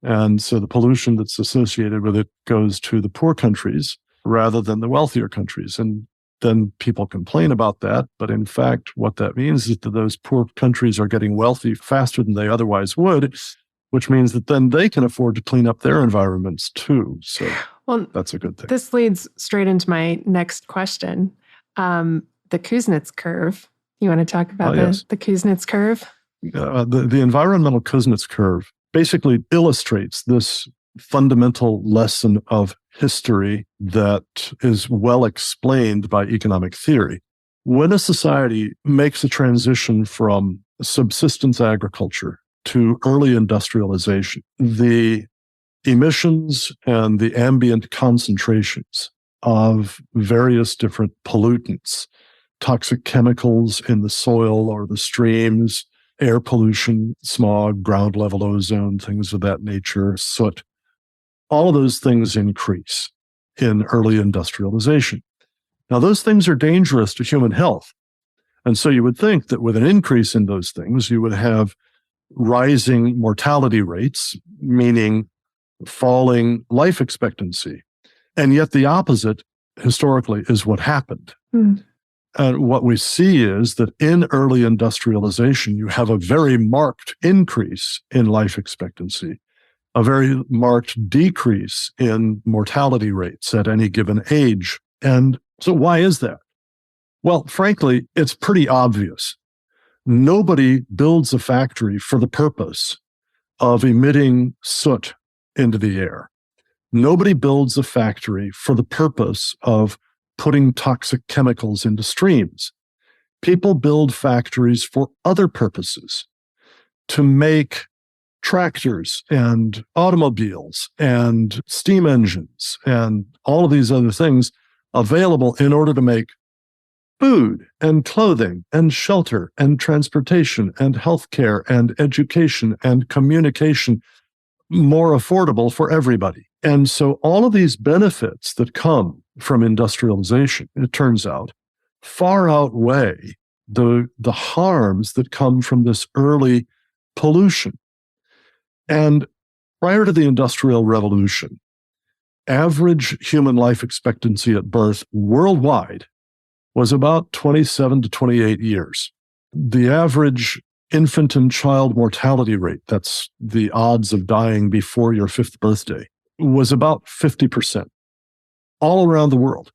Speaker 3: And so the pollution that's associated with it goes to the poor countries rather than the wealthier countries. And then people complain about that. But in fact, what that means is that those poor countries are getting wealthy faster than they otherwise would, which means that then they can afford to clean up their environments too. So that's a good thing.
Speaker 2: This leads straight into my next question. The Kuznets curve. You want to talk about the Kuznets curve?
Speaker 3: The environmental Kuznets curve basically illustrates this fundamental lesson of history that is well explained by economic theory. When a society makes a transition from subsistence agriculture to early industrialization, the emissions and the ambient concentrations of various different pollutants, toxic chemicals in the soil or the streams, air pollution, smog, ground level ozone, things of that nature, soot, all of those things increase in early industrialization. Now, those things are dangerous to human health. And so you would think that with an increase in those things, you would have rising mortality rates, meaning falling life expectancy. And yet the opposite, historically, is what happened. And what we see is that in early industrialization, you have a very marked increase in life expectancy, a very marked decrease in mortality rates at any given age. And so why is that? Well, frankly, it's pretty obvious. Nobody builds a factory for the purpose of emitting soot into the air. Nobody builds a factory for the purpose of putting toxic chemicals into streams. People build factories for other purposes, to make tractors and automobiles and steam engines and all of these other things available in order to make food and clothing and shelter and transportation and healthcare and education and communication more affordable for everybody. And so all of these benefits that come from industrialization, it turns out, far outweigh the harms that come from this early pollution. And prior to the Industrial Revolution, average human life expectancy at birth worldwide was about 27 to 28 years. The average infant and child mortality rate, that's the odds of dying before your 5th birthday, was about 50% all around the world.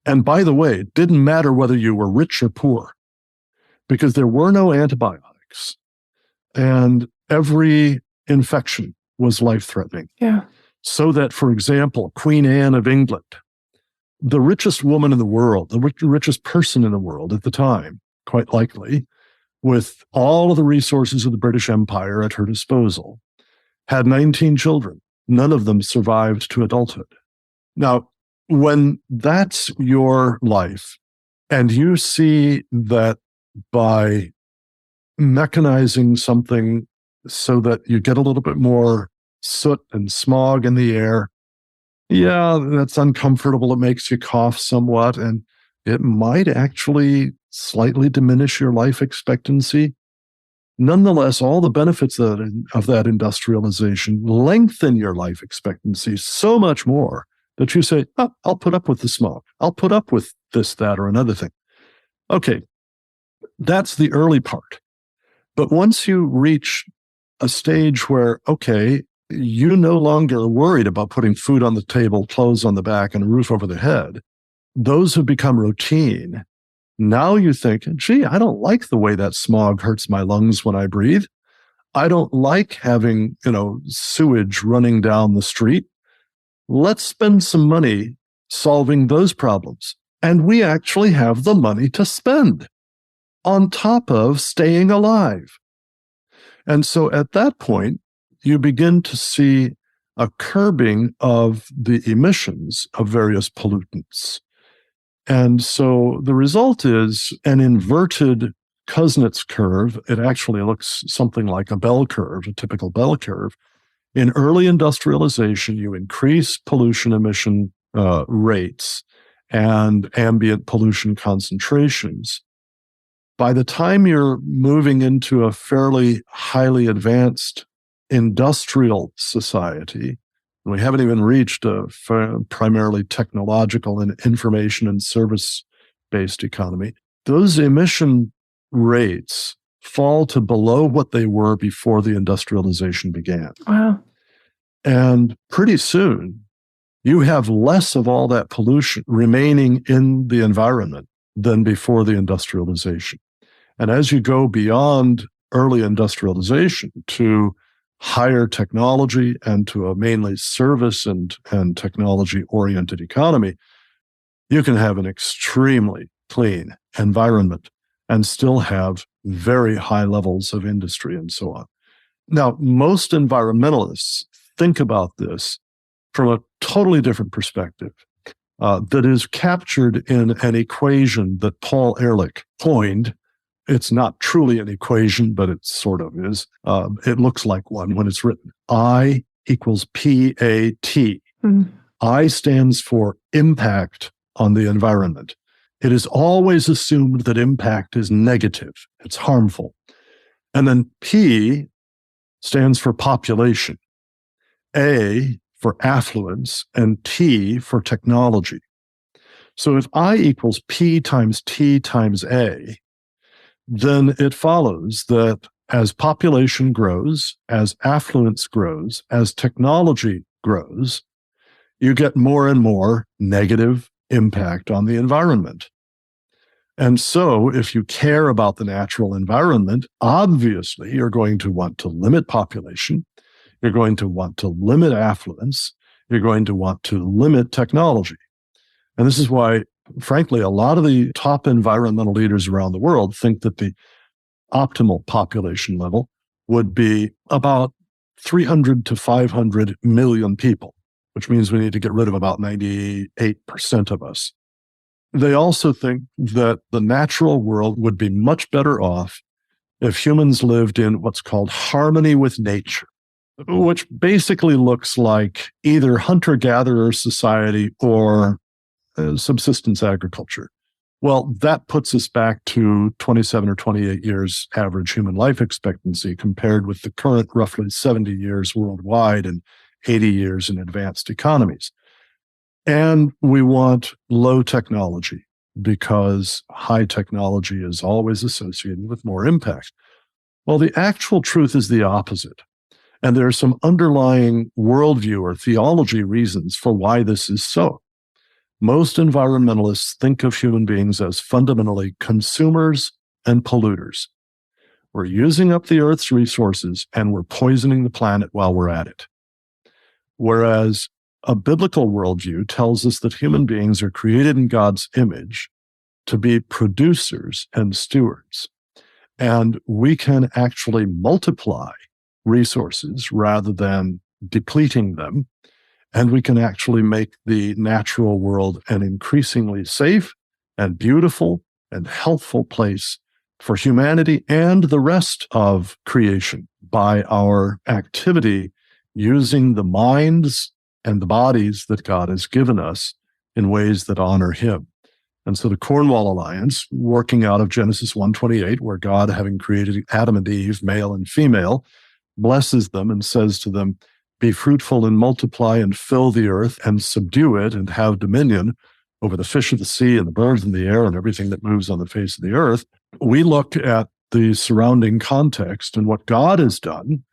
Speaker 3: And by the way, it didn't matter whether you were rich or poor, because there were no antibiotics. And every infection was life-threatening.
Speaker 2: Yeah.
Speaker 3: So that, for example, Queen Anne of England, the richest woman in the world, the richest person in the world at the time, quite likely, with all of the resources of the British Empire at her disposal, had 19 children. None of them survived to adulthood. Now, when that's your life, and you see that by mechanizing something so that you get a little bit more soot and smog in the air, yeah, that's uncomfortable. It makes you cough somewhat, and it might actually slightly diminish your life expectancy. Nonetheless, all the benefits of that industrialization lengthen your life expectancy so much more that you say, oh, I'll put up with the smog. I'll put up with this, that, or another thing. Okay, that's the early part. But once you reach a stage where, okay, you no longer are worried about putting food on the table, clothes on the back, and a roof over the head. Those have become routine. Now you think, gee, I don't like the way that smog hurts my lungs when I breathe. I don't like having, sewage running down the street. Let's spend some money solving those problems. And we actually have the money to spend on top of staying alive. And so at that point, you begin to see a curbing of the emissions of various pollutants. And so the result is an inverted Kuznets curve. It actually looks something like a bell curve, a typical bell curve. In early industrialization, you increase pollution emission rates and ambient pollution concentrations. By the time you're moving into a fairly highly advanced industrial society, and we haven't even reached a primarily technological and information and service-based economy, those emission rates fall to below what they were before the industrialization began.
Speaker 2: Wow.
Speaker 3: And pretty soon, you have less of all that pollution remaining in the environment than before the industrialization. And as you go beyond early industrialization to higher technology and to a mainly service and technology-oriented economy, you can have an extremely clean environment and still have very high levels of industry and so on. Now, most environmentalists think about this from a totally different perspective that is captured in an equation that Paul Ehrlich coined. It's not truly an equation, but it sort of is. It looks like one when it's written. I equals PAT. I stands for impact on the environment. It is always assumed that impact is negative. It's harmful. And then P stands for population, A for affluence, and T for technology. So if I equals P times T times A, then it follows that as population grows, as affluence grows, as technology grows, you get more and more negative impact on the environment. And so if you care about the natural environment, obviously you're going to want to limit population, you're going to want to limit affluence, you're going to want to limit technology. And this is why, frankly, a lot of the top environmental leaders around the world think that the optimal population level would be about 300 to 500 million people, which means we need to get rid of about 98% of us. They also think that the natural world would be much better off if humans lived in what's called harmony with nature, which basically looks like either hunter-gatherer society or subsistence agriculture. Well, that puts us back to 27 or 28 years average human life expectancy compared with the current roughly 70 years worldwide and 80 years in advanced economies. And we want low technology because high technology is always associated with more impact. Well, the actual truth is the opposite. And there are some underlying worldview or theology reasons for why this is so. Most environmentalists think of human beings as fundamentally consumers and polluters. We're using up the Earth's resources and we're poisoning the planet while we're at it. Whereas a biblical worldview tells us that human beings are created in God's image to be producers and stewards. And we can actually multiply resources rather than depleting them. And we can actually make the natural world an increasingly safe and beautiful and healthful place for humanity and the rest of creation by our activity using the minds and the bodies that God has given us in ways that honor Him. And so the Cornwall Alliance, working out of Genesis 1:28, where God, having created Adam and Eve, male and female, blesses them and says to them, "Be fruitful and multiply and fill the earth and subdue it and have dominion over the fish of the sea and the birds in the air and everything that moves on the face of the earth." We look at the surrounding context and what God has done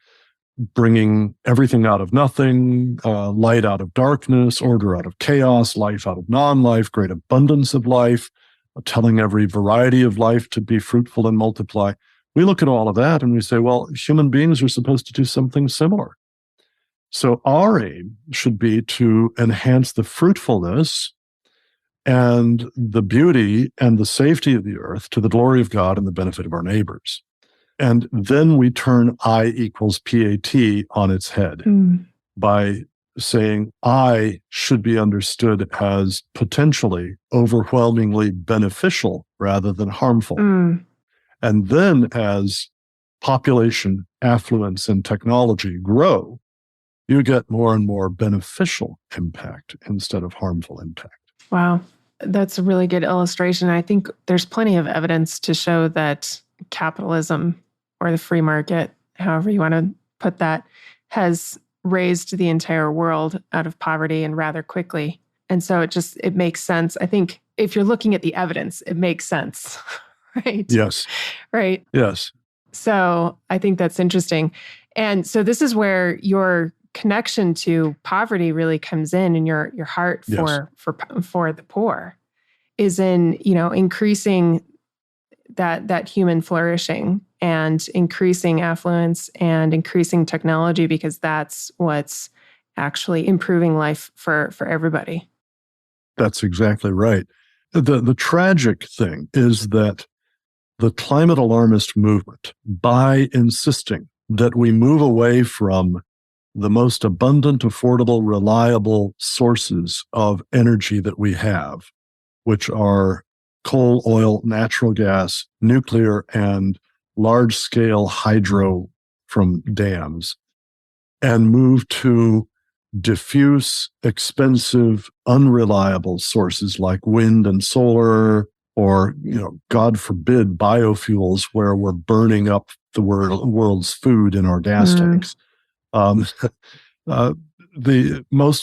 Speaker 3: bringing everything out of nothing, light out of darkness, order out of chaos, life out of non-life, great abundance of life, telling every variety of life to be fruitful and multiply. We look at all of that and we say, well, human beings are supposed to do something similar. So our aim should be to enhance the fruitfulness and the beauty and the safety of the earth to the glory of God and the benefit of our neighbors. And then we turn I equals PAT on its head by saying I should be understood as potentially overwhelmingly beneficial rather than harmful. And then as population, affluence, and technology grow, you get more and more beneficial impact instead of harmful impact.
Speaker 2: Wow. That's a really good illustration. I think there's plenty of evidence to show that capitalism or the free market, however you want to put that, has raised the entire world out of poverty and rather quickly. And so it makes sense. I think if you're looking at the evidence, it makes sense, right?
Speaker 3: Yes.
Speaker 2: Right.
Speaker 3: Yes.
Speaker 2: So I think that's interesting. And so this is where your connection to poverty really comes in, and your heart for the poor is in, increasing that human flourishing and increasing affluence and increasing technology, because that's what's actually improving life for everybody.
Speaker 3: That's exactly right. The tragic thing is that the climate alarmist movement, by insisting that we move away from the most abundant, affordable, reliable sources of energy that we have, which are coal, oil, natural gas, nuclear, and large-scale hydro from dams, and move to diffuse, expensive, unreliable sources like wind and solar, or, God forbid, biofuels, where we're burning up the world's food in our gas tanks. Most of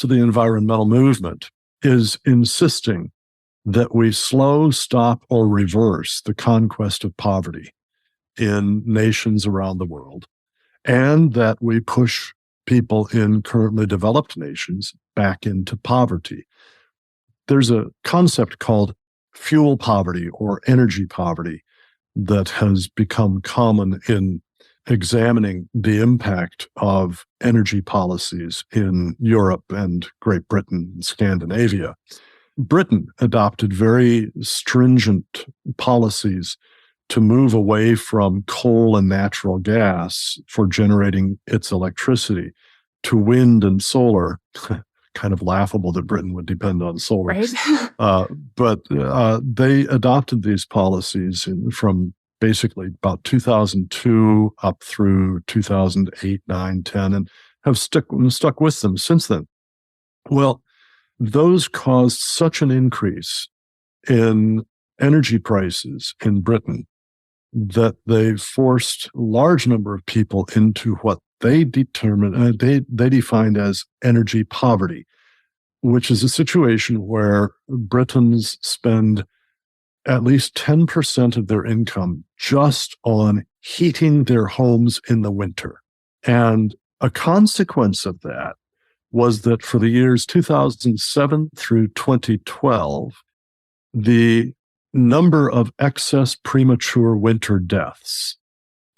Speaker 3: the environmental movement is insisting that we slow, stop, or reverse the conquest of poverty in nations around the world, and that we push people in currently developed nations back into poverty. There's a concept called fuel poverty or energy poverty that has become common in examining the impact of energy policies in Europe and Great Britain and Scandinavia. Britain adopted very stringent policies to move away from coal and natural gas for generating its electricity to wind and solar. Kind of laughable that Britain would depend on solar.
Speaker 2: Right.
Speaker 3: But they adopted these policies from basically about 2002 up through 2008, 9, 10, and have stuck with them since then. Well, those caused such an increase in energy prices in Britain that they forced a large number of people into what they defined as energy poverty, which is a situation where Britons spend at least 10% of their income just on heating their homes in the winter. And a consequence of that was that for the years 2007 through 2012, the number of excess premature winter deaths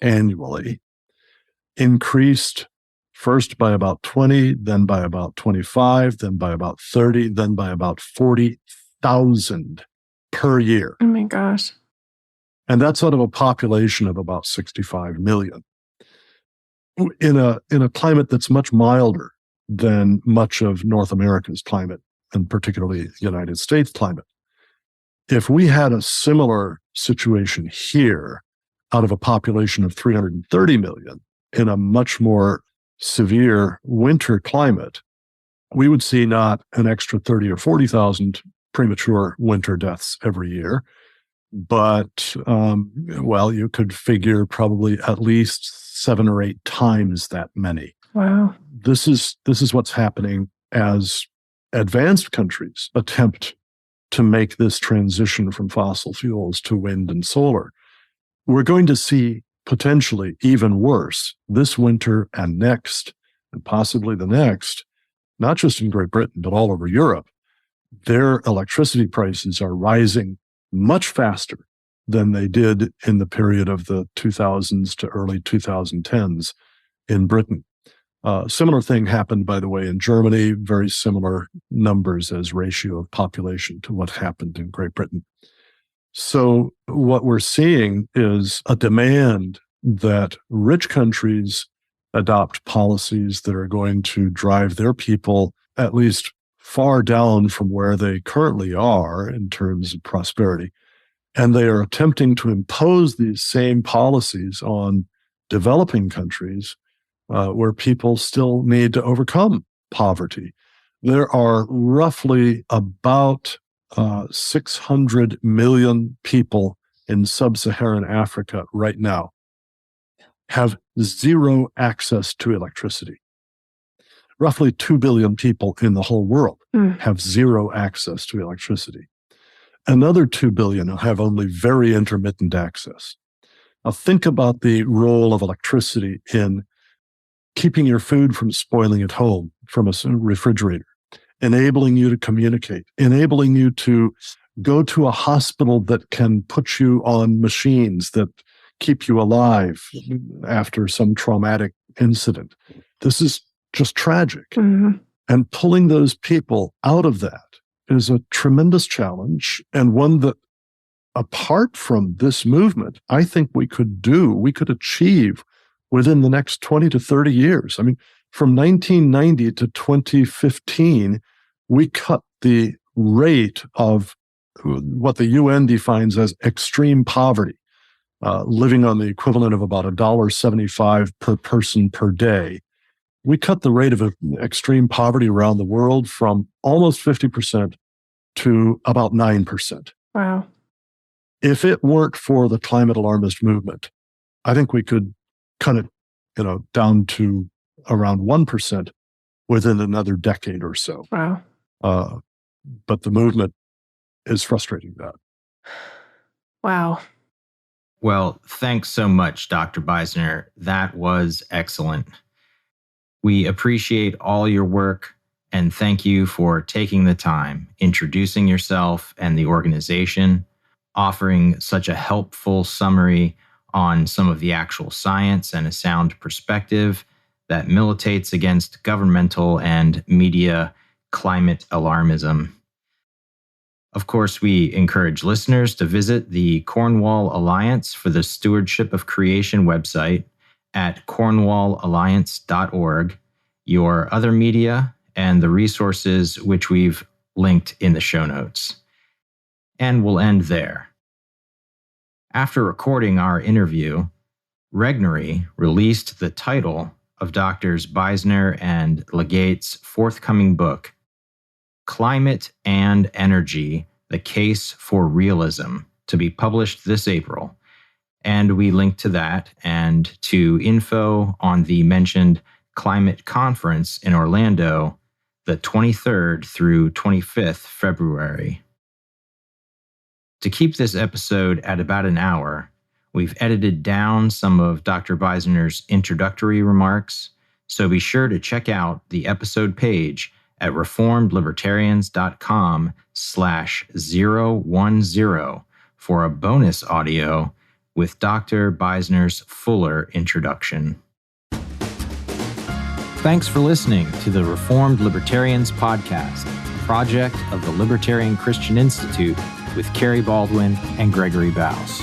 Speaker 3: annually increased first by about 20, then by about 25, then by about 30, then by about 40,000 per year.
Speaker 2: Oh my gosh.
Speaker 3: And that's out of a population of about 65 million. In a climate that's much milder than much of North America's climate, and particularly the United States climate. If we had a similar situation here out of a population of 330 million in a much more severe winter climate, we would see not an extra 30 or 40,000 premature winter deaths every year, but, you could figure probably at least 7 or 8 times that many.
Speaker 2: Wow.
Speaker 3: This is what's happening as advanced countries attempt to make this transition from fossil fuels to wind and solar. We're going to see potentially even worse this winter and next, and possibly the next, not just in Great Britain, but all over Europe, their electricity prices are rising much faster than they did in the period of the 2000s to early 2010s in Britain. Similar thing happened, by the way, in Germany, very similar numbers as ratio of population to what happened in Great Britain. So what we're seeing is a demand that rich countries adopt policies that are going to drive their people at least far down from where they currently are in terms of prosperity. And they are attempting to impose these same policies on developing countries where people still need to overcome poverty. There are roughly about 600 million people in sub-Saharan Africa right now have zero access to electricity. Roughly 2 billion people in the whole world have zero access to electricity. Another 2 billion have only very intermittent access. Now think about the role of electricity in keeping your food from spoiling at home from a refrigerator, enabling you to communicate, enabling you to go to a hospital that can put you on machines that keep you alive after some traumatic incident. This is just tragic. Mm-hmm. And pulling those people out of that is a tremendous challenge, and one that, apart from this movement, I think we could achieve within the next 20 to 30 years. I mean, from 1990 to 2015, we cut the rate of what the UN defines as extreme poverty, living on the equivalent of about $1.75 per person per day. We cut the rate of extreme poverty around the world from almost 50% to about 9%.
Speaker 2: Wow.
Speaker 3: If it weren't for the climate alarmist movement, I think we could cut it, down to around 1% within another decade or so.
Speaker 2: Wow.
Speaker 3: But the movement is frustrating that.
Speaker 2: Wow.
Speaker 1: Well, thanks so much, Dr. Beisner. That was excellent. We appreciate all your work, and thank you for taking the time, introducing yourself and the organization, offering such a helpful summary on some of the actual science and a sound perspective that militates against governmental and media climate alarmism. Of course, we encourage listeners to visit the Cornwall Alliance for the Stewardship of Creation website at cornwallalliance.org, your other media, and the resources which we've linked in the show notes. And we'll end there. After recording our interview, Regnery released the title of Drs. Beisner and Legates' forthcoming book, Climate and Energy, The Case for Realism, to be published this April. And we link to that and to info on the mentioned climate conference in Orlando, the 23rd through 25th February. To keep this episode at about an hour, we've edited down some of Dr. Beisner's introductory remarks, so be sure to check out the episode page at reformedlibertarians.com/010 for a bonus audio with Dr. Beisner's fuller introduction. Thanks for listening to the Reformed Libertarians Podcast, a project of the Libertarian Christian Institute with Carrie Baldwin and Gregory Baus.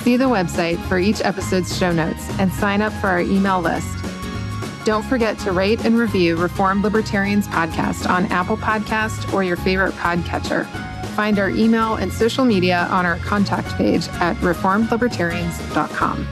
Speaker 2: See the website for each episode's show notes and sign up for our email list. Don't forget to rate and review Reformed Libertarians Podcast on Apple Podcast or your favorite podcatcher. Find our email and social media on our contact page at reformedlibertarians.com.